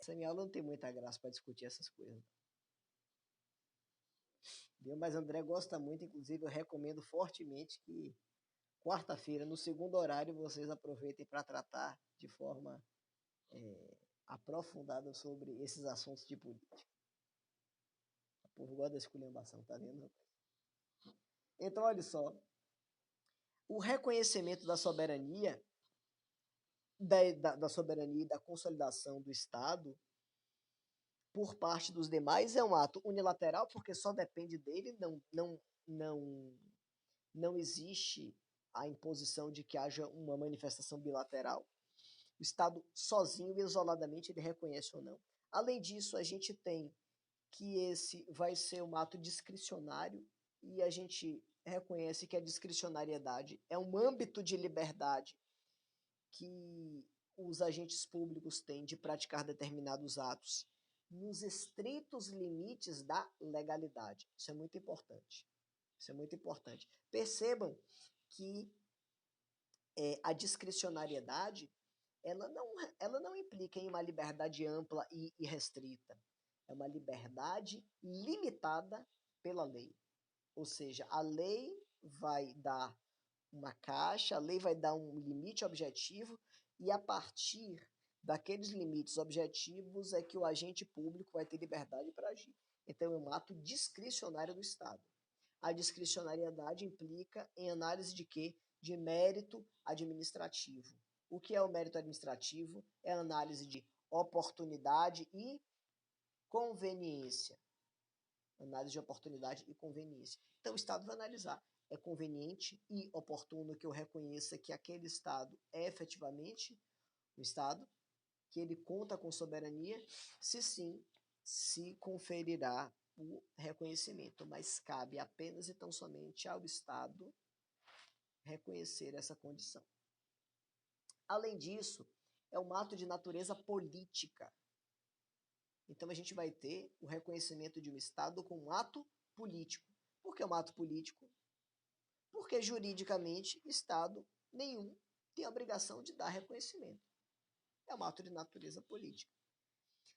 Essa minha aula não tem muita graça para discutir essas coisas. Viu? Mas André gosta muito, inclusive eu recomendo fortemente que quarta-feira, no segundo horário, vocês aproveitem para tratar de forma aprofundada sobre esses assuntos de política. O povo gosta da esculhambação, tá vendo? Então, olha só. O reconhecimento da soberania, da soberania e da consolidação do Estado por parte dos demais é um ato unilateral, porque só depende dele, não existe a imposição de que haja uma manifestação bilateral. O Estado sozinho e isoladamente ele reconhece ou não. Além disso, a gente tem que esse vai ser um ato discricionário e a gente reconhece que a discricionariedade é um âmbito de liberdade que os agentes públicos têm de praticar determinados atos nos estritos limites da legalidade. Isso é muito importante. Isso é muito importante. Percebam que a discricionariedade ela não implica em uma liberdade ampla e restrita. É uma liberdade limitada pela lei. Ou seja, a lei vai dar uma caixa, a lei vai dar um limite objetivo e a partir daqueles limites objetivos é que o agente público vai ter liberdade para agir. Então é um ato discricionário do Estado. A discricionariedade implica em análise de quê? De mérito administrativo. O que é o mérito administrativo? É a análise de oportunidade e conveniência. Análise de oportunidade e conveniência. Então o Estado vai analisar. É conveniente e oportuno que eu reconheça que aquele Estado é efetivamente um Estado, que ele conta com soberania, se sim, se conferirá o reconhecimento, mas cabe apenas e tão somente ao Estado reconhecer essa condição. Além disso, é um ato de natureza política. Então a gente vai ter o reconhecimento de um Estado como um ato político. Por que um ato político? Porque juridicamente Estado nenhum tem a obrigação de dar reconhecimento. É um ato de natureza política.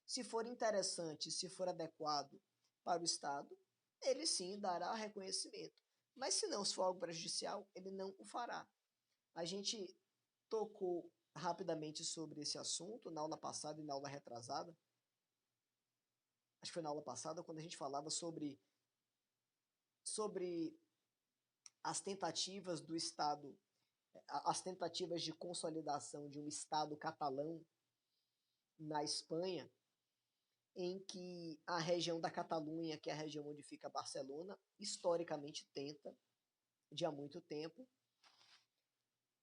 Se for interessante, se for adequado para o Estado, ele sim dará reconhecimento. Mas se não, se for algo prejudicial, ele não o fará. A gente tocou rapidamente sobre esse assunto na aula passada e na aula retrasada. Acho que foi na aula passada, quando a gente falava sobre as tentativas do Estado, as tentativas de consolidação de um Estado catalão na Espanha, em que a região da Catalunha, que é a região onde fica Barcelona, historicamente tenta, de há muito tempo,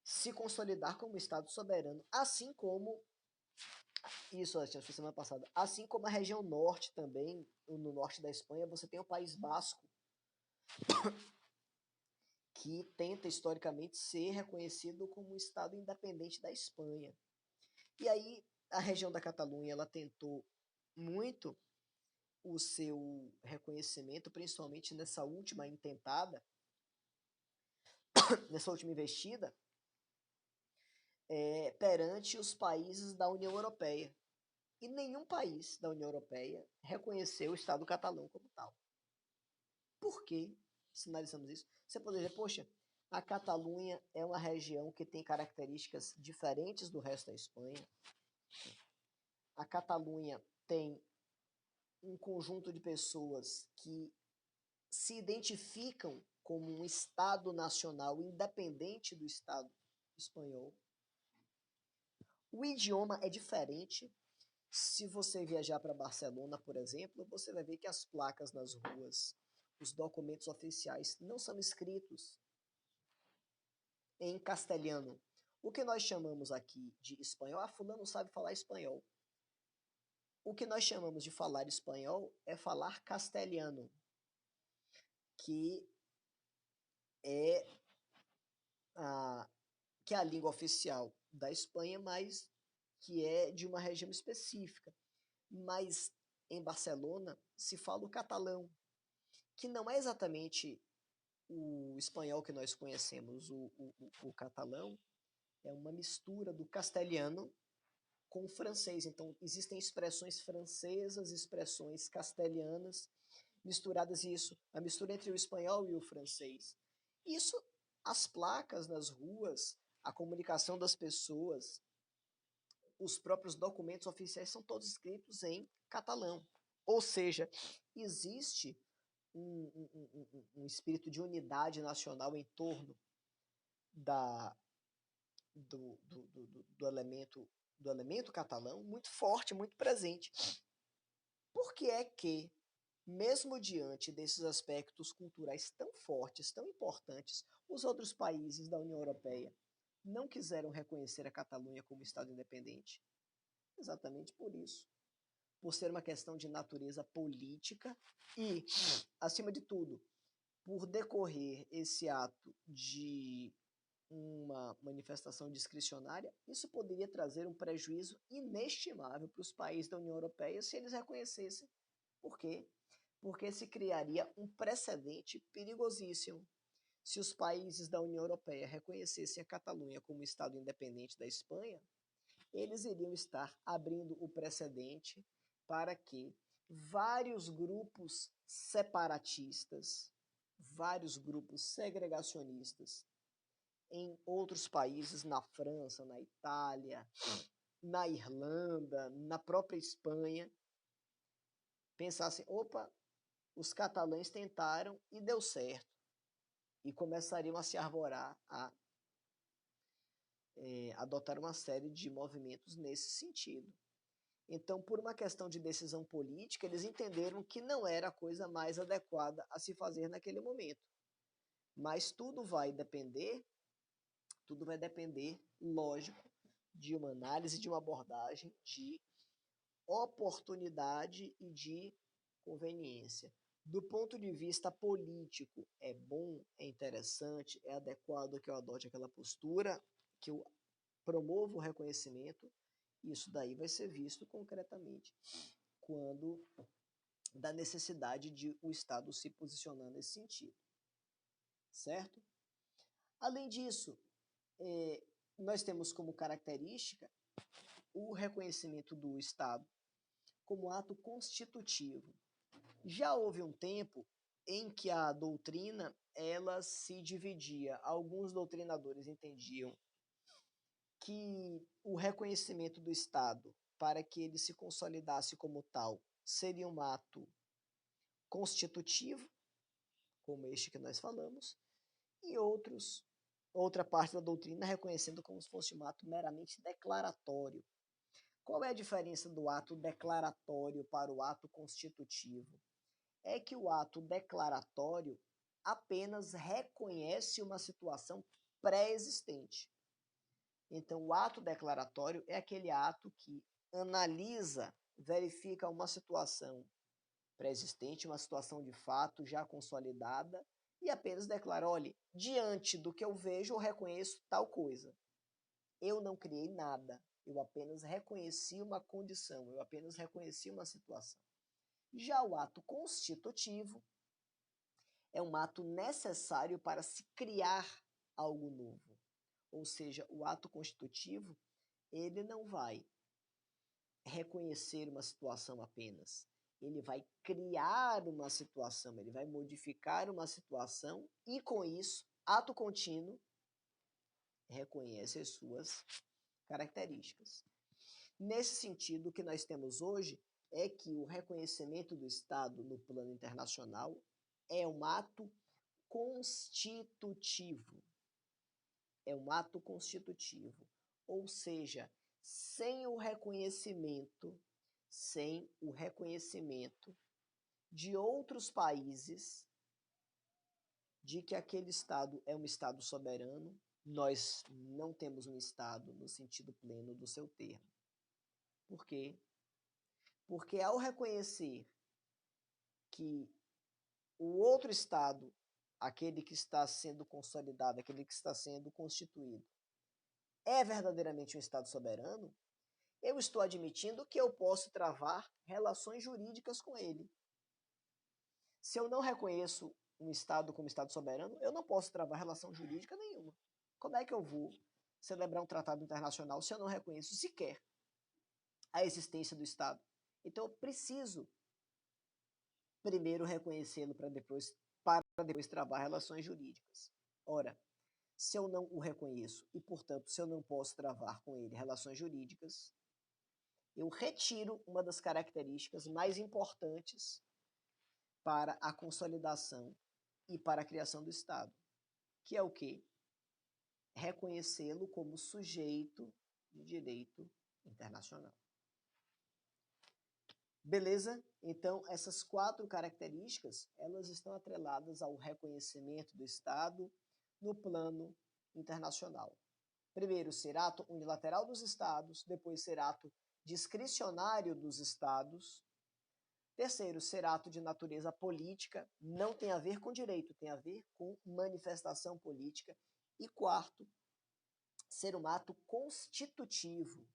se consolidar como Estado soberano, assim como, isso foi semana passada, assim como a região norte também, no norte da Espanha, você tem o País Basco, que tenta historicamente ser reconhecido como um Estado independente da Espanha. E aí a região da Catalunha ela tentou muito o seu reconhecimento, principalmente nessa última intentada, nessa última investida, perante os países da União Europeia. E nenhum país da União Europeia reconheceu o Estado catalão como tal. Por que sinalizamos isso? Você poderia dizer, poxa, a Catalunha é uma região que tem características diferentes do resto da Espanha. A Catalunha tem um conjunto de pessoas que se identificam como um Estado nacional independente do Estado espanhol. O idioma é diferente. Se você viajar para Barcelona, por exemplo, você vai ver que as placas nas ruas, os documentos oficiais não são escritos em castelhano. O que nós chamamos aqui de espanhol, fulano sabe falar espanhol. O que nós chamamos de falar espanhol é falar castelhano, que é a língua oficial da Espanha, mas que é de uma região específica. Mas em Barcelona se fala o catalão, que não é exatamente o espanhol que nós conhecemos. O catalão é uma mistura do castelhano com o francês. Então, existem expressões francesas, expressões castelhanas, misturadas isso, a mistura entre o espanhol e o francês. Isso, as placas nas ruas, a comunicação das pessoas, os próprios documentos oficiais são todos escritos em catalão. Ou seja, existe um espírito de unidade nacional em torno da, do elemento catalão muito forte, muito presente. Por que é que, mesmo diante desses aspectos culturais tão fortes, tão importantes, os outros países da União Europeia não quiseram reconhecer a Catalunha como Estado independente? Exatamente por isso. Por ser uma questão de natureza política e, acima de tudo, por decorrer esse ato de uma manifestação discricionária, isso poderia trazer um prejuízo inestimável para os países da União Europeia se eles reconhecessem. Por quê? Porque se criaria um precedente perigosíssimo. Se os países da União Europeia reconhecessem a Catalunha como Estado independente da Espanha, eles iriam estar abrindo o precedente para que vários grupos separatistas, vários grupos segregacionistas em outros países, na França, na Itália, na Irlanda, na própria Espanha, pensassem, opa, os catalães tentaram e deu certo. E começariam a se arvorar, a adotar uma série de movimentos nesse sentido. Então, por uma questão de decisão política, eles entenderam que não era a coisa mais adequada a se fazer naquele momento. Mas tudo vai depender, lógico, de uma análise, de uma abordagem de oportunidade e de conveniência. Do ponto de vista político, é bom, é interessante, é adequado que eu adote aquela postura, que eu promova o reconhecimento. Isso daí vai ser visto concretamente quando da necessidade de o Estado se posicionar nesse sentido, certo? Além disso, nós temos como característica o reconhecimento do Estado como ato constitutivo. Já houve um tempo em que a doutrina ela se dividia. Alguns doutrinadores entendiam que o reconhecimento do Estado, para que ele se consolidasse como tal, seria um ato constitutivo, como este que nós falamos, e outra parte da doutrina reconhecendo como se fosse um ato meramente declaratório. Qual é a diferença do ato declaratório para o ato constitutivo? É que o ato declaratório apenas reconhece uma situação pré-existente. Então, o ato declaratório é aquele ato que analisa, verifica uma situação pré-existente, uma situação de fato já consolidada e apenas declara, olha, diante do que eu vejo, eu reconheço tal coisa. Eu não criei nada, eu apenas reconheci uma condição, eu apenas reconheci uma situação. Já o ato constitutivo é um ato necessário para se criar algo novo. Ou seja, o ato constitutivo, ele não vai reconhecer uma situação apenas. Ele vai criar uma situação, ele vai modificar uma situação e, com isso, ato contínuo reconhece as suas características. Nesse sentido, o que nós temos hoje é que o reconhecimento do Estado no plano internacional é um ato constitutivo. É um ato constitutivo. Ou seja, sem o reconhecimento de outros países de que aquele Estado é um Estado soberano, nós não temos um Estado no sentido pleno do seu termo. Por quê? Porque ao reconhecer que o outro Estado, aquele que está sendo consolidado, aquele que está sendo constituído, é verdadeiramente um Estado soberano, eu estou admitindo que eu posso travar relações jurídicas com ele. Se eu não reconheço um Estado como Estado soberano, eu não posso travar relação jurídica nenhuma. Como é que eu vou celebrar um tratado internacional se eu não reconheço sequer a existência do Estado. Então, eu preciso primeiro reconhecê-lo para depois travar relações jurídicas. Ora, se eu não o reconheço e, portanto, se eu não posso travar com ele relações jurídicas, eu retiro uma das características mais importantes para a consolidação e para a criação do Estado, que é o quê? Reconhecê-lo como sujeito de direito internacional. Beleza? Então, essas 4 características, elas estão atreladas ao reconhecimento do Estado no plano internacional. Primeiro, ser ato unilateral dos Estados, depois ser ato discricionário dos Estados. Terceiro, ser ato de natureza política, não tem a ver com direito, tem a ver com manifestação política. E quarto, ser um ato constitutivo,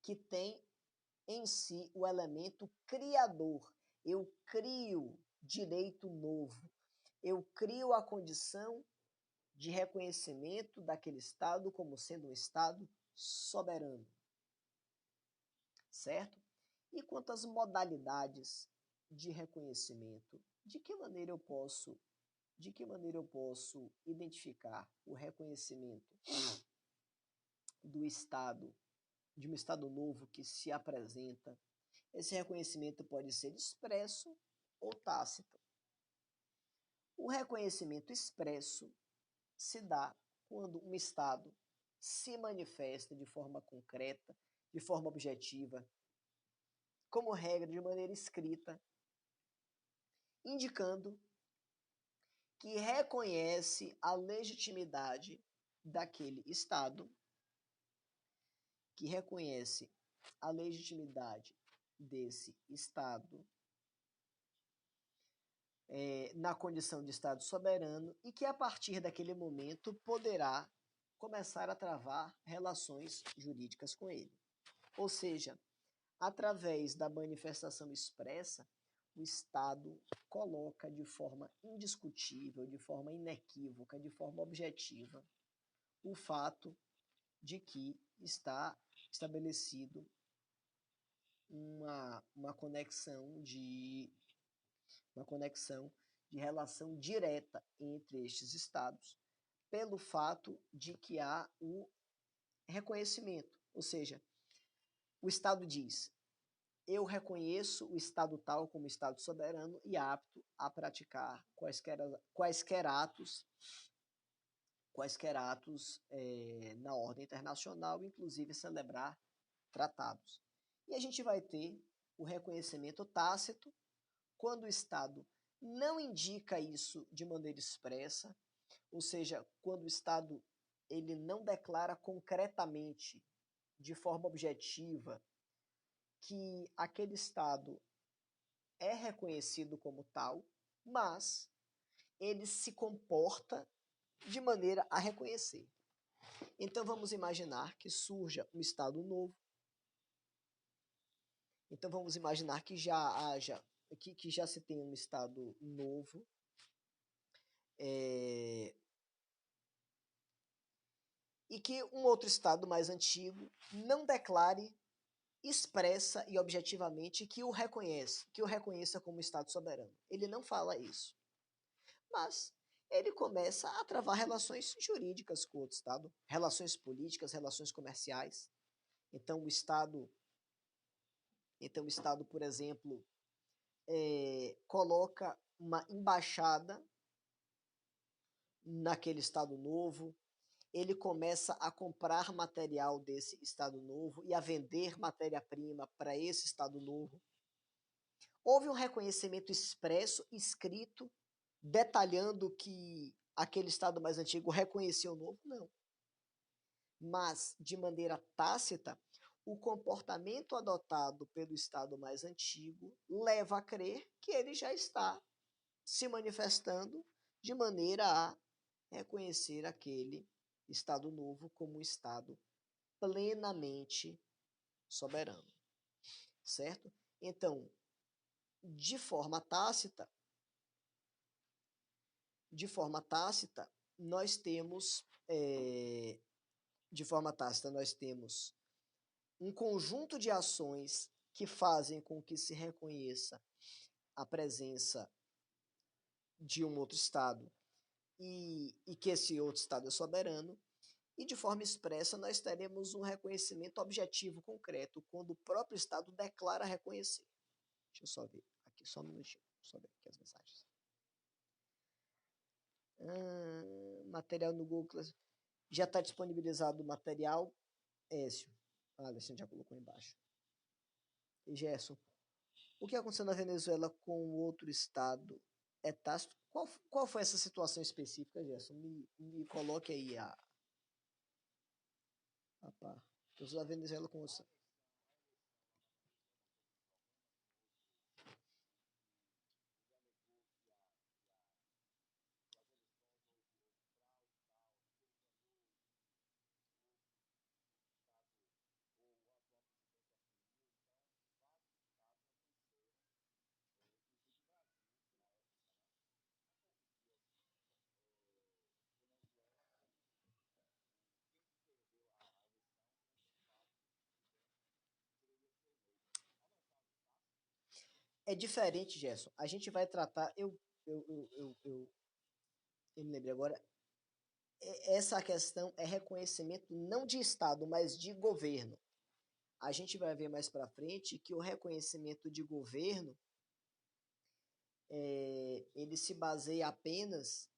que tem em si o elemento criador. Eu crio direito novo. Eu crio a condição de reconhecimento daquele Estado como sendo um Estado soberano. Certo? E quanto às modalidades de reconhecimento, de que maneira eu posso identificar o reconhecimento do Estado, de um Estado novo que se apresenta? Esse reconhecimento pode ser expresso ou tácito. O reconhecimento expresso se dá quando um Estado se manifesta de forma concreta, de forma objetiva, como regra de maneira escrita, indicando que reconhece a legitimidade daquele Estado, que reconhece a legitimidade desse Estado na condição de Estado soberano e que a partir daquele momento poderá começar a travar relações jurídicas com ele. Ou seja, através da manifestação expressa, o Estado coloca de forma indiscutível, de forma inequívoca, de forma objetiva, o fato de que está estabelecido uma conexão de relação direta entre estes estados, pelo fato de que há o reconhecimento. Ou seja, o Estado diz: eu reconheço o Estado tal como Estado soberano e apto a praticar quaisquer atos na ordem internacional, inclusive celebrar tratados. E a gente vai ter o reconhecimento tácito, quando o Estado não indica isso de maneira expressa, ou seja, quando o Estado ele não declara concretamente, de forma objetiva, que aquele Estado é reconhecido como tal, mas ele se comporta de maneira a reconhecer. Então vamos imaginar que surja um Estado novo. Então vamos imaginar que já se tem um Estado novo, e que um outro Estado mais antigo não declare expressa e objetivamente que o reconheça como Estado soberano. Ele não fala isso. Mas ele começa a travar relações jurídicas com outro Estado, relações políticas, relações comerciais. Então o Estado, por exemplo, coloca uma embaixada naquele Estado novo, ele começa a comprar material desse Estado novo e a vender matéria-prima para esse Estado novo. Houve um reconhecimento expresso, escrito, detalhando que aquele Estado mais antigo reconheceu o novo? Não. Mas, de maneira tácita, o comportamento adotado pelo Estado mais antigo leva a crer que ele já está se manifestando de maneira a reconhecer aquele Estado novo como um Estado plenamente soberano. Certo? Então, de forma tácita, nós temos um conjunto de ações que fazem com que se reconheça a presença de um outro Estado e que esse outro Estado é soberano, e de forma expressa nós teremos um reconhecimento objetivo concreto, quando o próprio Estado declara reconhecer. Deixa eu só ver aqui, só um minutinho, só ver aqui as mensagens. Material no Google, já está disponibilizado o material, Écio. Alexandre já colocou embaixo. E Gerson, o que aconteceu na Venezuela com o outro Estado é tácito? Qual foi essa situação específica, Gerson? Me coloque aí a par. A Venezuela com você. É diferente, Gerson. A gente vai tratar. Eu me lembrei agora. Essa questão é reconhecimento não de Estado, mas de governo. A gente vai ver mais para frente que o reconhecimento de governo ele se baseia apenas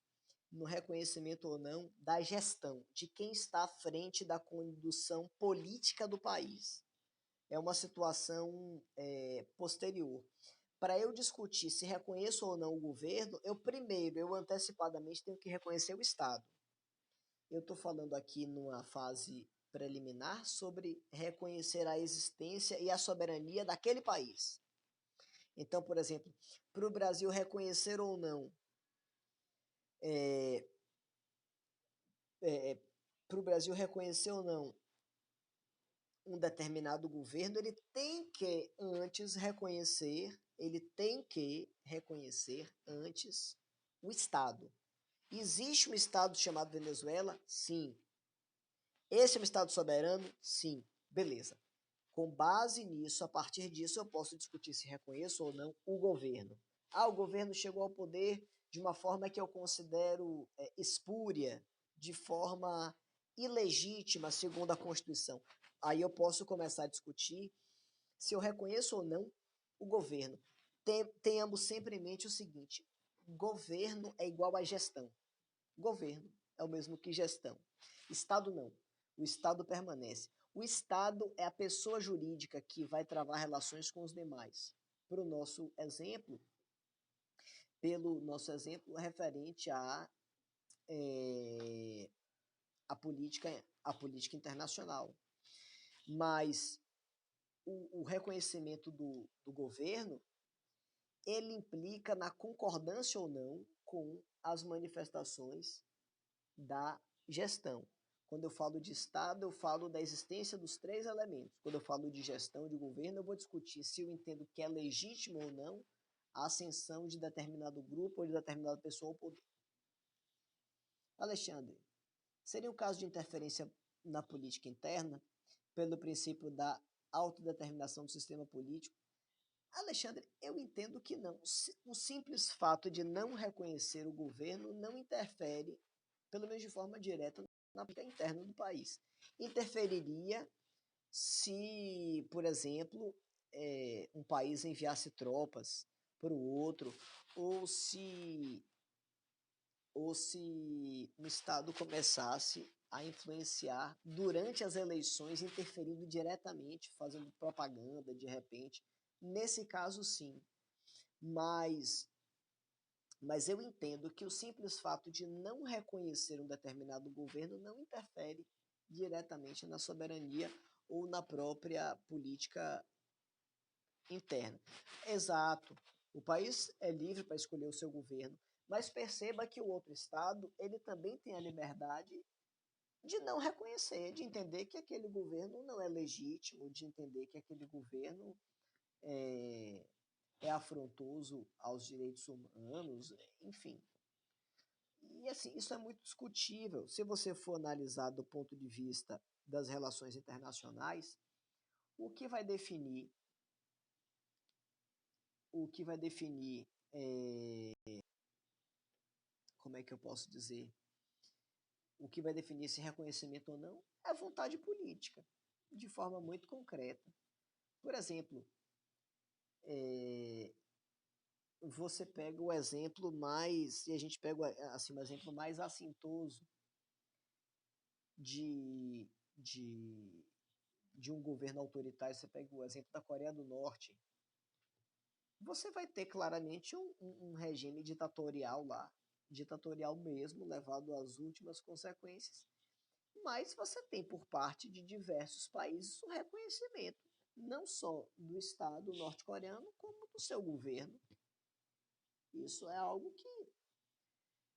no reconhecimento ou não da gestão, de quem está à frente da condução política do país. É uma situação posterior. Para eu discutir se reconheço ou não o governo, eu antecipadamente tenho que reconhecer o Estado. Eu estou falando aqui numa fase preliminar sobre reconhecer a existência e a soberania daquele país. Então, por exemplo, para o Brasil reconhecer ou não, para o Brasil reconhecer ou não um determinado governo, ele tem que reconhecer antes o Estado. Existe um Estado chamado Venezuela? Sim. Esse é um Estado soberano? Sim. Beleza. Com base nisso, a partir disso, eu posso discutir se reconheço ou não o governo. O governo chegou ao poder de uma forma que eu considero espúria, de forma ilegítima, segundo a Constituição. Aí eu posso começar a discutir se eu reconheço ou não o governo. Tenhamos sempre em mente o seguinte: governo é igual a gestão. Governo é o mesmo que gestão. Estado não. O Estado permanece. O Estado é a pessoa jurídica que vai travar relações com os demais. Pelo nosso exemplo referente a política internacional. Mas o reconhecimento do governo, ele implica na concordância ou não com as manifestações da gestão. Quando eu falo de Estado, eu falo da existência dos três elementos. Quando eu falo de gestão, de governo, eu vou discutir se eu entendo que é legítimo ou não a ascensão de determinado grupo ou de determinada pessoa ao poder. Alexandre, seria um caso de interferência na política interna, pelo princípio da autodeterminação do sistema político? Alexandre, eu entendo que não. O simples fato de não reconhecer o governo não interfere, pelo menos de forma direta, na política interna do país. Interferiria se, por exemplo, um país enviasse tropas para o outro, ou se um Estado começasse a influenciar durante as eleições, interferindo diretamente, fazendo propaganda de repente. Nesse caso, sim. Mas eu entendo que o simples fato de não reconhecer um determinado governo não interfere diretamente na soberania ou na própria política interna. Exato. O país é livre para escolher o seu governo, mas perceba que o outro Estado ele também tem a liberdade de não reconhecer, de entender que aquele governo não é legítimo, de entender que aquele governo é afrontoso aos direitos humanos, enfim. E assim, isso é muito discutível. Se você for analisar do ponto de vista das relações internacionais, O que vai definir, como é que eu posso dizer? O que vai definir esse reconhecimento ou não é a vontade política, de forma muito concreta. Por exemplo, você pega o exemplo mais, e a gente pega assim, um exemplo mais assintoso de, de, de um governo autoritário, você pega o exemplo da Coreia do Norte, você vai ter claramente um regime ditatorial lá, ditatorial mesmo, levado às últimas consequências, mas você tem por parte de diversos países o reconhecimento, não só do Estado norte-coreano, como do seu governo. Isso é algo que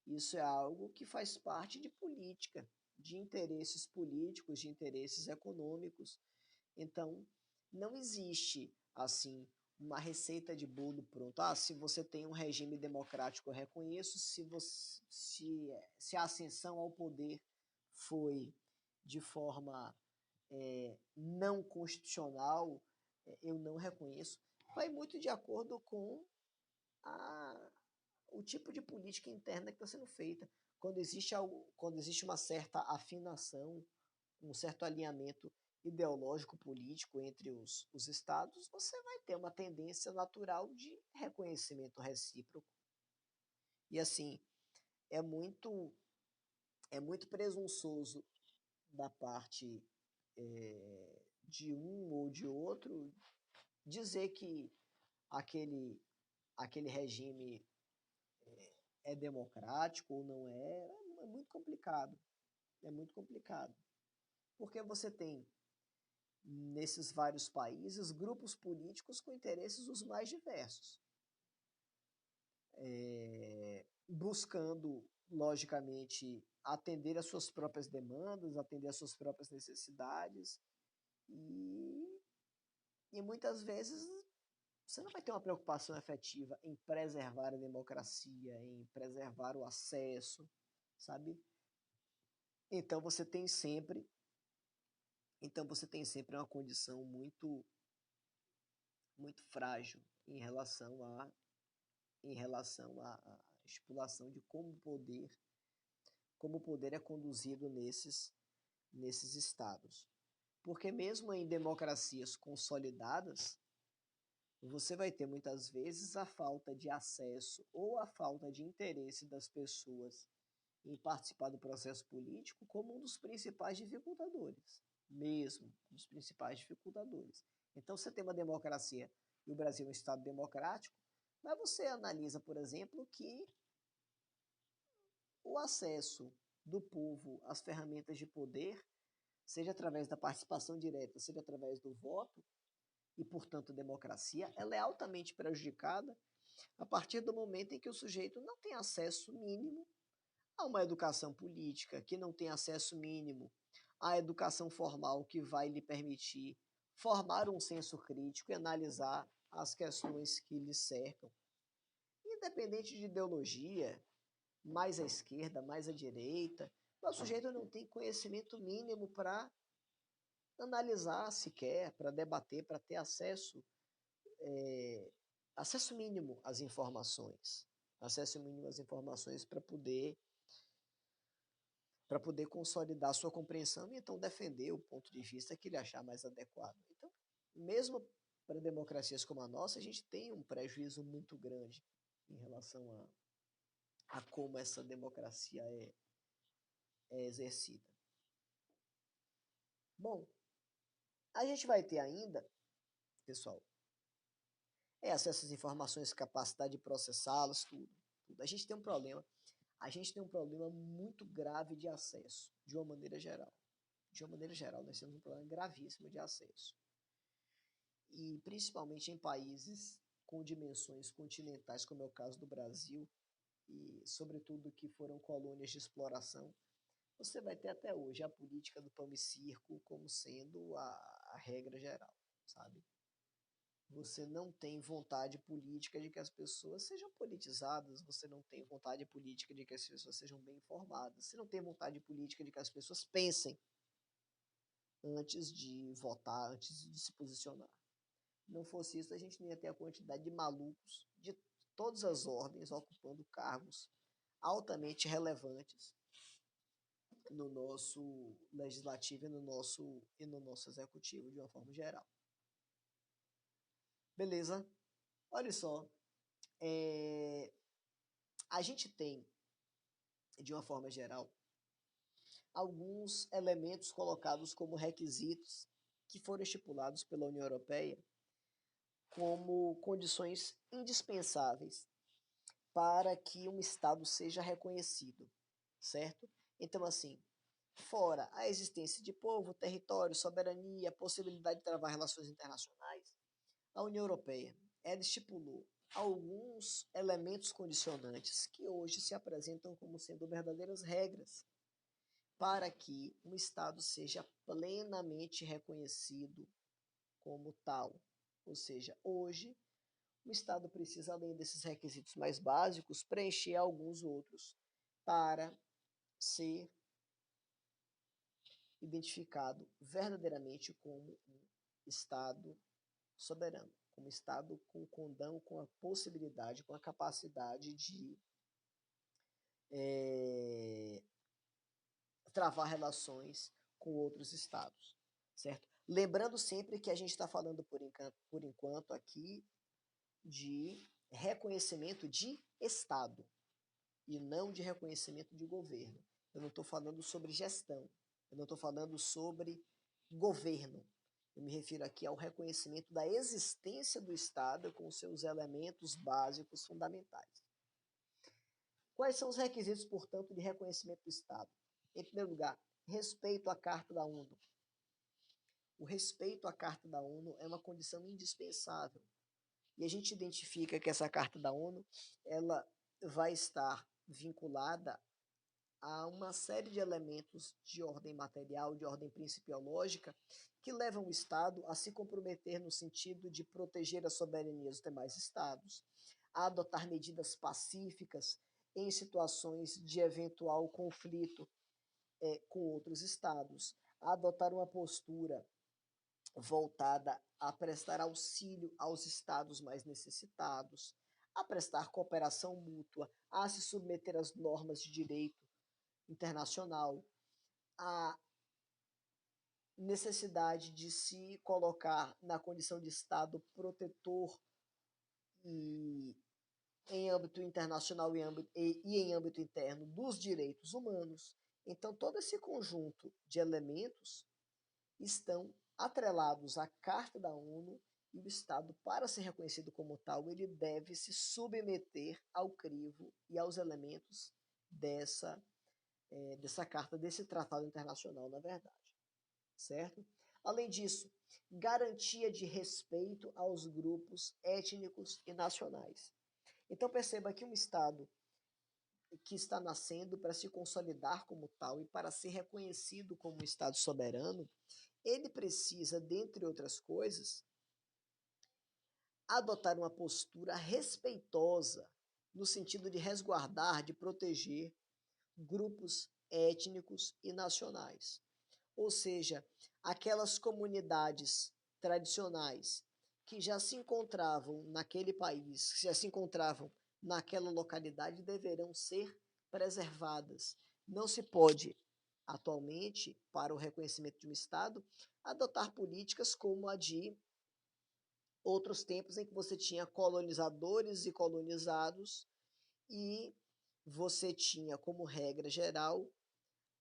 Isso é algo que faz parte de política, de interesses políticos, de interesses econômicos. Então, não existe, assim, uma receita de bolo pronto. Ah, se você tem um regime democrático, eu reconheço. Se a ascensão ao poder foi de forma não constitucional, eu não reconheço. Vai muito de acordo com a, o tipo de política interna que está sendo feita. Quando existe uma certa afinação, um certo alinhamento ideológico político entre os estados, você vai ter uma tendência natural de reconhecimento recíproco. E assim, é muito, é muito presunçoso da parte de um ou de outro dizer que aquele, aquele regime é democrático ou não é muito complicado. É muito complicado. Porque você tem, nesses vários países, grupos políticos com interesses os mais diversos. Buscando, logicamente, atender às suas próprias demandas, atender às suas próprias necessidades. E muitas vezes você não vai ter uma preocupação efetiva em preservar a democracia, em preservar o acesso, sabe? Então você tem sempre uma condição muito frágil em relação à estipulação de como o poder é conduzido nesses estados. Porque mesmo em democracias consolidadas, você vai ter muitas vezes a falta de acesso ou a falta de interesse das pessoas em participar do processo político como um dos principais dificultadores, mesmo um dos principais dificultadores. Então, você tem uma democracia e o Brasil é um Estado democrático, mas você analisa, por exemplo, que o acesso do povo às ferramentas de poder, seja através da participação direta, seja através do voto, e, portanto, democracia, ela é altamente prejudicada a partir do momento em que o sujeito não tem acesso mínimo a uma educação política, que não tem acesso mínimo à educação formal que vai lhe permitir formar um senso crítico e analisar as questões que lhe cercam. Independente de ideologia, mais à esquerda, mais à direita, o sujeito não tem conhecimento mínimo para analisar sequer, para debater, para ter acesso mínimo às informações. Acesso mínimo às informações para poder consolidar a sua compreensão e então defender o ponto de vista que ele achar mais adequado. Então, mesmo para democracias como a nossa, a gente tem um prejuízo muito grande em relação a como essa democracia é exercida. Bom, a gente vai ter ainda, pessoal, acesso às informações, capacidade de processá-las, tudo. A gente tem um problema. A gente tem um problema muito grave de acesso, de uma maneira geral. De uma maneira geral, nós temos um problema gravíssimo de acesso. E principalmente em países com dimensões continentais, como é o caso do Brasil, e sobretudo que foram colônias de exploração, você vai ter até hoje a política do pão e circo como sendo a regra geral, sabe? Você não tem vontade política de que as pessoas sejam politizadas, você não tem vontade política de que as pessoas sejam bem informadas, você não tem vontade política de que as pessoas pensem. antes de votar, antes de se posicionar. Não fosse isso, a gente não ia ter a quantidade de malucos de todas as ordens ocupando cargos altamente relevantes no nosso legislativo e no nosso executivo de uma forma geral. Beleza? Olha só, a gente tem, de uma forma geral, alguns elementos colocados como requisitos que foram estipulados pela União Europeia como condições indispensáveis para que um Estado seja reconhecido, certo? Então, assim, fora a existência de povo, território, soberania, possibilidade de travar relações internacionais, a União Europeia, ela estipulou alguns elementos condicionantes que hoje se apresentam como sendo verdadeiras regras para que um Estado seja plenamente reconhecido como tal. Ou seja, hoje o Estado precisa, além desses requisitos mais básicos, preencher alguns outros para ser identificado verdadeiramente como um Estado soberano, como um Estado com condão, com a possibilidade, com a capacidade de travar relações com outros Estados, certo? Lembrando sempre que a gente está falando por enquanto aqui de reconhecimento de Estado e não de reconhecimento de governo. Eu não estou falando sobre gestão, eu não estou falando sobre governo. Eu me refiro aqui ao reconhecimento da existência do Estado com seus elementos básicos fundamentais. Quais são os requisitos, portanto, de reconhecimento do Estado? Em primeiro lugar, respeito à Carta da ONU. O respeito à Carta da ONU é uma condição indispensável. E a gente identifica que essa Carta da ONU ela vai estar vinculada a uma série de elementos de ordem material, de ordem principiológica, que levam o Estado a se comprometer no sentido de proteger a soberania dos demais Estados, a adotar medidas pacíficas em situações de eventual conflito com outros Estados, a adotar uma postura voltada a prestar auxílio aos Estados mais necessitados, a prestar cooperação mútua, a se submeter às normas de direito internacional, a necessidade de se colocar na condição de Estado protetor e em âmbito internacional e em âmbito interno dos direitos humanos. Então, todo esse conjunto de elementos estão atrelados à Carta da ONU e o Estado, para ser reconhecido como tal, ele deve se submeter ao crivo e aos elementos dessa carta, desse tratado internacional, na verdade, certo? Além disso, garantia de respeito aos grupos étnicos e nacionais. Então perceba que um Estado que está nascendo para se consolidar como tal e para ser reconhecido como um Estado soberano, ele precisa, dentre outras coisas, adotar uma postura respeitosa no sentido de resguardar, de proteger grupos étnicos e nacionais. Ou seja, aquelas comunidades tradicionais que já se encontravam naquele país, que já se encontravam naquela localidade, deverão ser preservadas. Não se pode, atualmente, para o reconhecimento de um Estado, adotar políticas como a de outros tempos em que você tinha colonizadores e colonizados e você tinha como regra geral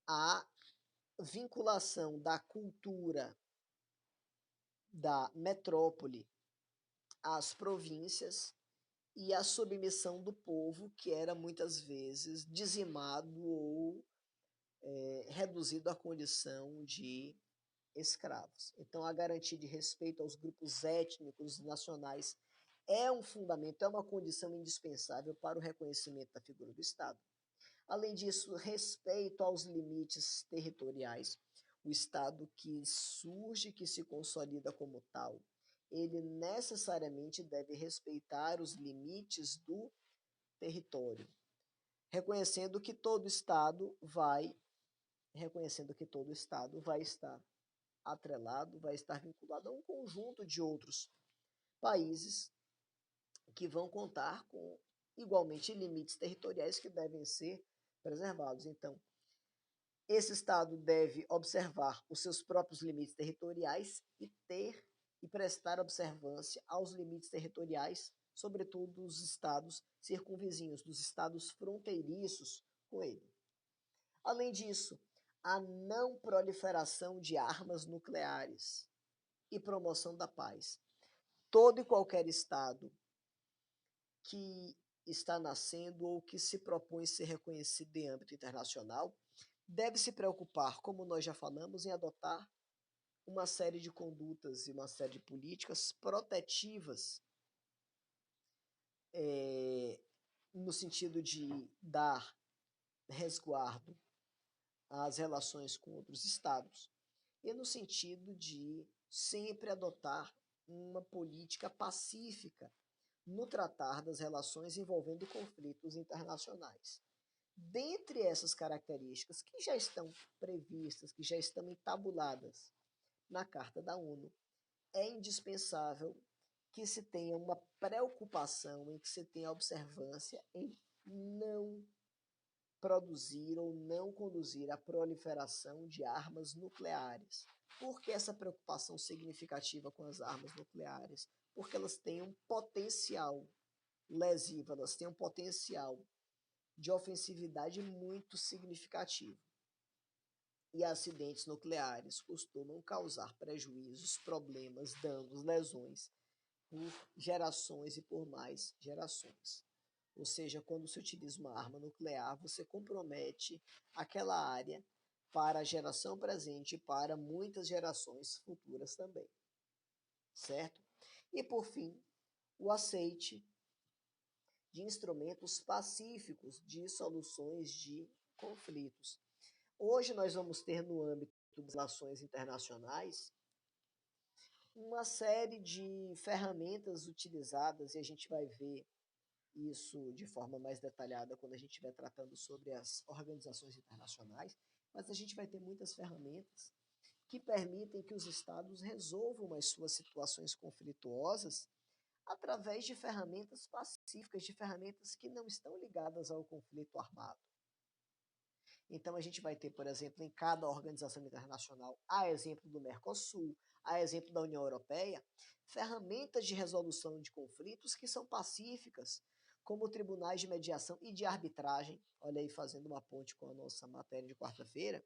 a vinculação da cultura da metrópole às províncias e a submissão do povo, que era muitas vezes dizimado ou reduzido à condição de escravos. Então, a garantia de respeito aos grupos étnicos e nacionais é um fundamento, é uma condição indispensável para o reconhecimento da figura do Estado. Além disso, respeito aos limites territoriais. O Estado que surge, que se consolida como tal, ele necessariamente deve respeitar os limites do território, reconhecendo que todo Estado vai estar atrelado, vai estar vinculado a um conjunto de outros países que vão contar com igualmente limites territoriais que devem ser preservados. Então, esse Estado deve observar os seus próprios limites territoriais e prestar observância aos limites territoriais, sobretudo dos estados circunvizinhos, dos estados fronteiriços com ele. Além disso, a não proliferação de armas nucleares e promoção da paz. Todo e qualquer Estado que está nascendo ou que se propõe ser reconhecido em âmbito internacional deve se preocupar, como nós já falamos, em adotar uma série de condutas e uma série de políticas protetivas, no sentido de dar resguardo às relações com outros estados e no sentido de sempre adotar uma política pacífica no tratar das relações envolvendo conflitos internacionais. Dentre essas características que já estão previstas, que já estão entabuladas na Carta da ONU, é indispensável que se tenha uma preocupação, em que se tenha observância em não produzir ou não conduzir a proliferação de armas nucleares. Por que essa preocupação significativa com as armas nucleares? Porque elas têm um potencial lesivo, elas têm um potencial de ofensividade muito significativo. E acidentes nucleares costumam causar prejuízos, problemas, danos, lesões por gerações e por mais gerações. Ou seja, quando se utiliza uma arma nuclear, você compromete aquela área para a geração presente e para muitas gerações futuras também. Certo? E por fim, o aceite de instrumentos pacíficos de soluções de conflitos. Hoje nós vamos ter no âmbito das relações internacionais uma série de ferramentas utilizadas, e a gente vai ver isso de forma mais detalhada quando a gente estiver tratando sobre as organizações internacionais, mas a gente vai ter muitas ferramentas que permitem que os estados resolvam as suas situações conflituosas através de ferramentas pacíficas, de ferramentas que não estão ligadas ao conflito armado. Então a gente vai ter, por exemplo, em cada organização internacional, a exemplo do Mercosul, a exemplo da União Europeia, ferramentas de resolução de conflitos que são pacíficas, como tribunais de mediação e de arbitragem, olha aí fazendo uma ponte com a nossa matéria de quarta-feira,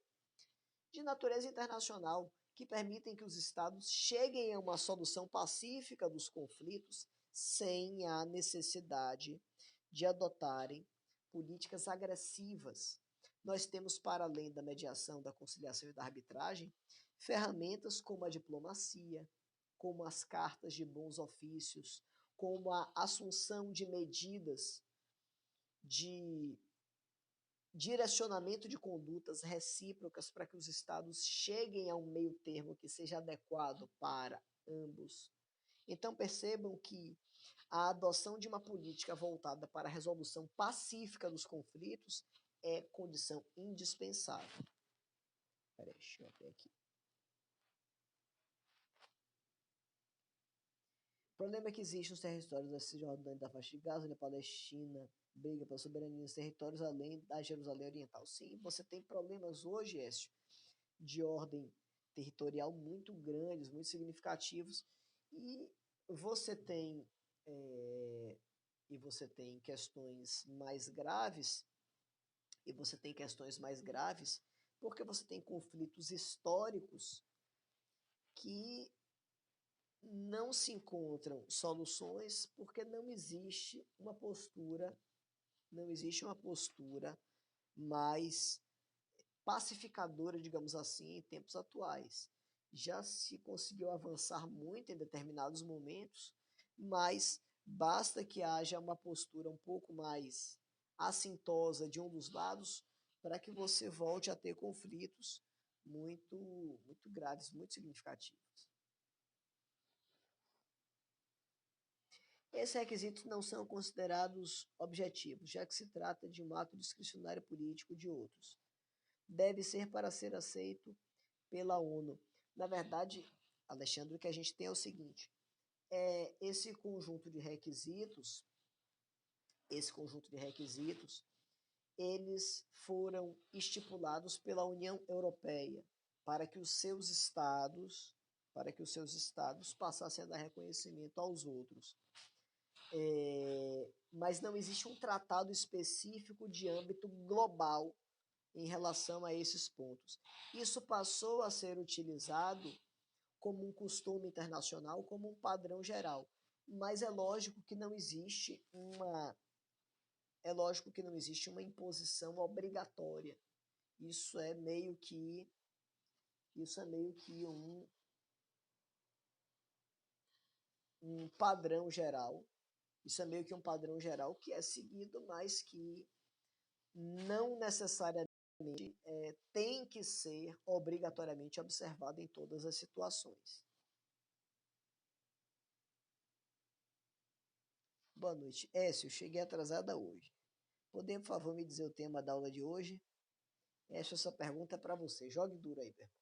de natureza internacional, que permitem que os estados cheguem a uma solução pacífica dos conflitos sem a necessidade de adotarem políticas agressivas. Nós temos, para além da mediação, da conciliação e da arbitragem, ferramentas como a diplomacia, como as cartas de bons ofícios, como a assunção de medidas de direcionamento de condutas recíprocas para que os estados cheguem a um meio termo que seja adequado para ambos. Então percebam que a adoção de uma política voltada para a resolução pacífica dos conflitos é condição indispensável. Peraí, deixa eu abrir aqui. O problema é que existe nos territórios da Cisjordânia, da faixa de Gaza, da Palestina, briga pela soberania dos territórios além da Jerusalém Oriental. Sim, você tem problemas hoje, Écio, de ordem territorial muito grandes, muito significativos, e você tem questões mais graves, porque você tem conflitos históricos que não se encontram soluções porque não existe uma postura mais pacificadora, digamos assim, em tempos atuais. Já se conseguiu avançar muito em determinados momentos, mas basta que haja uma postura um pouco mais assintosa de um dos lados para que você volte a ter conflitos muito, muito graves, muito significativos. Esses requisitos não são considerados objetivos, já que se trata de um ato discricionário político de outros. Deve ser para ser aceito pela ONU. Na verdade, Alexandre, o que a gente tem é o seguinte: esse conjunto de requisitos, eles foram estipulados pela União Europeia para que os seus estados, passassem a dar reconhecimento aos outros. Mas não existe um tratado específico de âmbito global em relação a esses pontos. Isso passou a ser utilizado como um costume internacional, como um padrão geral. Mas é lógico que não existe uma imposição obrigatória. Isso é meio que um padrão geral. Isso é meio que um padrão geral que é seguido, mas que não necessariamente tem que ser obrigatoriamente observado em todas as situações. Boa noite. Écio, cheguei atrasada hoje. Poder, por favor, me dizer o tema da aula de hoje? Essa pergunta é para você. Jogue duro aí, Berto.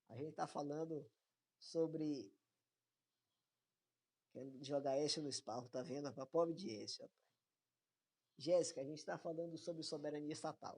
A gente está falando sobre jogar Écio no esparro, tá vendo? A pobre de Écio. Jéssica, a gente está falando sobre soberania estatal.